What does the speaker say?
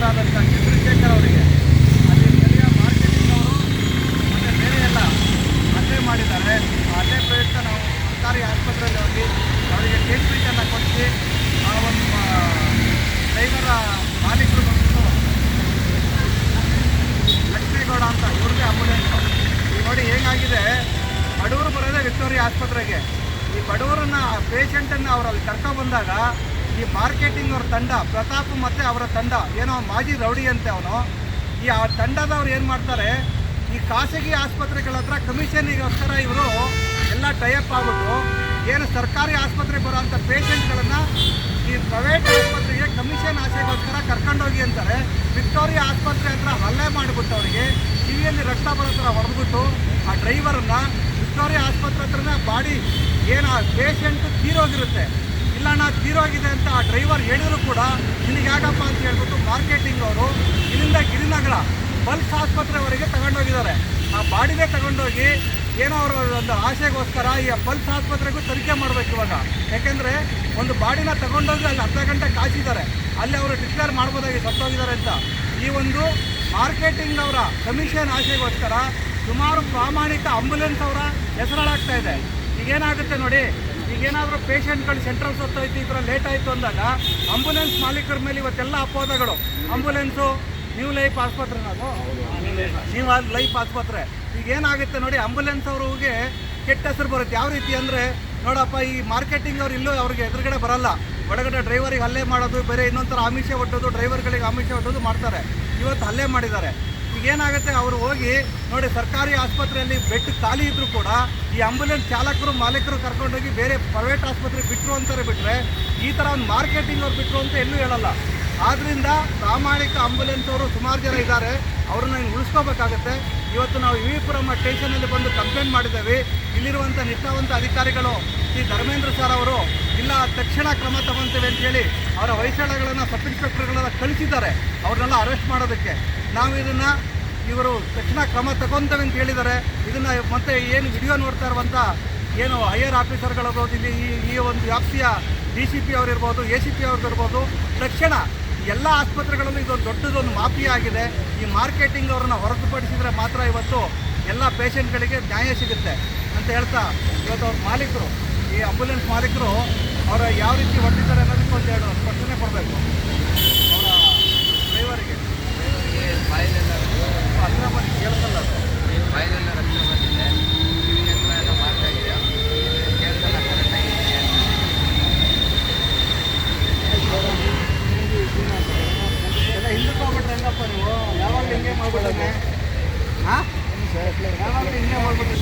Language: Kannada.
ಶಾಸಕರಾದಂಥ ಚಂದ್ರಶೇಖರ್ ಅವರಿಗೆ ಅಲ್ಲಿ ಸ್ಥಳೀಯ ಮಾರ್ಕೆಟಿಂಗ್ ಅವರು ಮತ್ತು ಬೇರೆ ಎಲ್ಲ ಹಲ್ಲೆ ಮಾಡಿದ್ದಾರೆ. ಆ ಹಲ್ಲೆ ಪ್ರಯುಕ್ತ ನಾವು ಸರ್ಕಾರಿ ಆಸ್ಪತ್ರೆಯಲ್ಲಿ ಹೋಗಿ ಅವರಿಗೆ ಟ್ರೀಟ್ಮೆಂಟನ್ನು ಕೊಡಿಸಿ ಆ ಒಂದು ಡ್ರೈವರ ಮಾಲೀಕರು ಬಂದು ಲಕ್ಷ್ಮೇಗೌಡ ಅಂತ ಇವ್ರಿಗೆ ಆಂಬುಲೆನ್ಸು. ಈಗ ನೋಡಿ ಹೇಗಾಗಿದೆ, ಬಡವರು ಬರೋದೇ ವಿಕ್ಟೋರಿಯಾ ಆಸ್ಪತ್ರೆಗೆ. ಈ ಬಡವರನ್ನ ಪೇಷಂಟನ್ನು ಅವರಲ್ಲಿ ಕರ್ಕೊಬಂದಾಗ ಈ ಮಾರ್ಕೆಟಿಂಗ್ ಅವ್ರ ತಂಡ ಪ್ರತಾಪ್ ಮತ್ತು ಅವರ ತಂಡ ಏನೋ ಮಾಜಿ ರೌಡಿ ಅಂತೆ ಅವನು, ಈ ಆ ತಂಡದವ್ರು ಏನು ಮಾಡ್ತಾರೆ, ಈ ಖಾಸಗಿ ಆಸ್ಪತ್ರೆಗಳ ಹತ್ರ ಕಮಿಷನಿಗೋಸ್ಕರ ಇವರು ಎಲ್ಲ ಟೈಅಪ್ ಆಗ್ಬಿಟ್ಟು ಏನು ಸರ್ಕಾರಿ ಆಸ್ಪತ್ರೆಗೆ ಬರೋಂಥ ಪೇಷಂಟ್ಗಳನ್ನು ಈ ಪ್ರೈವೇಟ್ ಆಸ್ಪತ್ರೆಗೆ ಕಮಿಷನ್ ಆಸೆಗೋಸ್ಕರ ಕರ್ಕೊಂಡೋಗಿ ಅಂತಾರೆ. ವಿಕ್ಟೋರಿಯಾ ಆಸ್ಪತ್ರೆ ಹತ್ರ ಹಲ್ಲೆ ಮಾಡಿಬಿಟ್ಟು ಅವರಿಗೆ ಕಿವಿಯಲ್ಲಿ ರಕ್ತ ಬರೋ ಥರ ಹೊಡೆದ್ಬಿಟ್ಟು ಆ ಡ್ರೈವರನ್ನು ವಿಕ್ಟೋರಿಯಾ ಆಸ್ಪತ್ರೆ ಹತ್ರನೇ ಬಾಡಿ ಏನು ಆ ಪೇಷಂಟು ತೀರೋಗಿರುತ್ತೆ, ಇಲ್ಲಣ್ಣ ತೀರೋಗಿದೆ ಅಂತ ಆ ಡ್ರೈವರ್ ಹೇಳಿದ್ರು ಕೂಡ ನಿನಗೆ ಯಾಕಪ್ಪ ಅಂತ ಹೇಳ್ಬಿಟ್ಟು ಮಾರ್ಕೆಟಿಂಗ್ ಅವರು ಇಲ್ಲಿಂದ ಗಿರಿನಗರ ಪಲ್ಸ್ ಆಸ್ಪತ್ರೆವರೆಗೆ ತಗೊಂಡೋಗಿದ್ದಾರೆ. ಆ ಬಾಡಿನೇ ತಗೊಂಡೋಗಿ ಏನೋ ಅವರ ಒಂದು ಆಸೆಗೋಸ್ಕರ ಈ ಪಲ್ಸ್ ಆಸ್ಪತ್ರೆಗೂ ತನಿಖೆ ಮಾಡಬೇಕು ಇವಾಗ. ಯಾಕೆಂದರೆ ಒಂದು ಬಾಡಿನ ತಗೊಂಡೋಗಿ ಅಲ್ಲಿ ಅರ್ಧ ಗಂಟೆ ಕಾಸಿದ್ದಾರೆ, ಅಲ್ಲಿ ಅವರು ಡಿಕ್ಲೇರ್ ಮಾಡ್ಬೋದಾಗಿ ಸತ್ತೋಗಿದ್ದಾರೆ ಅಂತ. ಈ ಒಂದು ಮಾರ್ಕೆಟಿಂಗ್ ಅವರ ಕಮಿಷನ್ ಆಸೆಗೋಸ್ಕರ ಸುಮಾರು ಪ್ರಾಮಾಣಿಕ ಆಂಬುಲೆನ್ಸ್ ಅವರ ಹೆಸರಾಗ್ತಾ ಇದೆ. ಈಗೇನಾಗುತ್ತೆ ನೋಡಿ, ಈಗೇನಾದರೂ ಪೇಷಂಟ್ಗಳು ಸೆಂಟ್ರಲ್ ಸತ್ತೋಯ್ತು, ಈ ಥರ ಲೇಟ್ ಆಯಿತು ಅಂದಾಗ ಆಂಬುಲೆನ್ಸ್ ಮಾಲೀಕರ ಮೇಲೆ ಇವತ್ತೆಲ್ಲ ಅಪವಾದಗಳು. ಆಂಬುಲೆನ್ಸು ನ್ಯೂ ಲೈಫ್ ಆಸ್ಪತ್ರೆ, ನೀವು ಲೈಫ್ ಆಸ್ಪತ್ರೆ. ಈಗೇನಾಗುತ್ತೆ ನೋಡಿ, ಆಂಬುಲೆನ್ಸ್ ಅವ್ರಿಗೆ ಕೆಟ್ಟ ಹೆಸರು ಬರುತ್ತೆ. ಯಾವ ರೀತಿ ಅಂದರೆ ನೋಡಪ್ಪ, ಈ ಮಾರ್ಕೆಟಿಂಗ್ ಅವ್ರು ಇಲ್ಲೂ ಅವ್ರಿಗೆ ಎದುರುಗಡೆ ಬರಲ್ಲ, ಒಳಗಡೆ ಡ್ರೈವರಿಗೆ ಹಲ್ಲೆ ಮಾಡೋದು, ಬೇರೆ ಇನ್ನೊಂಥರ ಆಮಿಷ ಒಟ್ಟೋದು, ಡ್ರೈವರ್ಗಳಿಗೆ ಆಮಿಷ ಒಟ್ಟೋದು ಮಾಡ್ತಾರೆ. ಇವತ್ತು ಹಲ್ಲೆ ಮಾಡಿದ್ದಾರೆ. ಈಗೇನಾಗುತ್ತೆ, ಅವರು ಹೋಗಿ ನೋಡಿ ಸರ್ಕಾರಿ ಆಸ್ಪತ್ರೆಯಲ್ಲಿ ಬೆಡ್ ಖಾಲಿ ಇದ್ದರೂ ಕೂಡ ಈ ಆಂಬುಲೆನ್ಸ್ ಚಾಲಕರು ಮಾಲೀಕರು ಕರ್ಕೊಂಡೋಗಿ ಬೇರೆ ಪ್ರೈವೇಟ್ ಆಸ್ಪತ್ರೆಗೆ ಬಿಟ್ಟರು ಅಂತಾರೆ. ಬಿಟ್ಟರೆ ಈ ಥರ ಒಂದು ಮಾರ್ಕೆಟಿಂಗ್ ಅವ್ರು ಬಿಟ್ಟರು ಅಂತ ಎಲ್ಲೂ ಹೇಳಲ್ಲ. ಆದ್ದರಿಂದ ಪ್ರಾಮಾಣಿಕ ಆಂಬುಲೆನ್ಸ್ ಅವರು ಸುಮಾರು ಜನ ಇದ್ದಾರೆ, ಅವ್ರನ್ನ ಉಳಿಸ್ಕೋಬೇಕಾಗತ್ತೆ. ಇವತ್ತು ನಾವು ವಿವಿಪುರಂ ಸ್ಟೇಷನಲ್ಲಿ ಬಂದು ಕಂಪ್ಲೇಂಟ್ ಮಾಡಿದ್ದೇವೆ. ಇಲ್ಲಿರುವಂಥ ನಿಷ್ಠಾವಂತ ಅಧಿಕಾರಿಗಳು ಶ್ರೀ ಧರ್ಮೇಂದ್ರ ಸರ್ ಅವರು ಇಲ್ಲ ತಕ್ಷಣ ಕ್ರಮ ತಗೊಳ್ತೇವೆ ಅಂತೇಳಿ ಅವರ ವೈಶಾಲ್ಯಗಳನ್ನು ಸಬ್ ಇನ್ಸ್ಪೆಕ್ಟರ್ಗಳೆಲ್ಲ ಕಳಿಸಿದ್ದಾರೆ, ಅವ್ರನ್ನೆಲ್ಲ ಅರೆಸ್ಟ್ ಮಾಡೋದಕ್ಕೆ. ನಾವು ಇದನ್ನು ಇವರು ತಕ್ಷಣ ಕ್ರಮ ತಗೊತೇವೆ ಅಂತ ಹೇಳಿದ್ದಾರೆ. ಇದನ್ನು ಮತ್ತೆ ಏನು ವಿಡಿಯೋ ನೋಡ್ತಾ ಇರುವಂಥ ಏನು ಹೈಯರ್ ಆಫೀಸರ್ಗಳಿರ್ಬೋದು, ಇಲ್ಲಿ ಈ ಒಂದು ವ್ಯಾಪ್ತಿಯ DCP ಅವರಿರ್ಬೋದು, ACP ಅವ್ರದ್ದಿರ್ಬೋದು, ತಕ್ಷಣ ಎಲ್ಲ ಆಸ್ಪತ್ರೆಗಳಲ್ಲೂ ಇದೊಂದು ದೊಡ್ಡದೊಂದು ಮಾಫಿಯಾ ಆಗಿದೆ. ಈ ಮಾರ್ಕೆಟಿಂಗ್ ಅವ್ರನ್ನ ಹೊರತುಪಡಿಸಿದರೆ ಮಾತ್ರ ಇವತ್ತು ಎಲ್ಲ ಪೇಷಂಟ್ಗಳಿಗೆ ನ್ಯಾಯ ಸಿಗುತ್ತೆ ಅಂತ ಹೇಳ್ತಾ, ಇವತ್ತು ಅವ್ರ ಮಾಲೀಕರು, ಈ ಆಂಬುಲೆನ್ಸ್ ಮಾಲೀಕರು ಅವರ ಯಾವ ರೀತಿ ಹೊರಟಿದ್ದಾರೆ ಅನ್ನೋದಕ್ಕೆ ಒಂದು ಎರಡು ಸ್ಪಷ್ಟನೆ ಕೊಡಬೇಕು. ಅವರ ಡ್ರೈವರಿಗೆ ಹತ್ರ ಬಂದು ಕೇಳ್ಸಲ್ಲ, ಬಾಯಿಲೆಲ್ಲ ರಕ್ತ ಬಂದಿದೆ, ಕಿವಿ ಹತ್ರ ಎಲ್ಲ ಮಾರ್ಕಾಗಿದೆ, ಕೇಳ್ಸಲ್ಲ ಕರೆಕ್ಟಾಗಿ. ಎಲ್ಲ ಹಿಂದಕ್ಕೆ ಹೋಗ್ಬಿಟ್ರೆ ಹೆಂಗಪ್ಪ ನೀವು? ಯಾವಾಗಲೂ ಹಿಂಗೆ ಮಾಡ್ಬಿಟ್ಟಾನೆ, ಯಾವಾಗಲೂ ಹಿಂಗೆ ಮಾಡ್ಬಿಟ್ಟು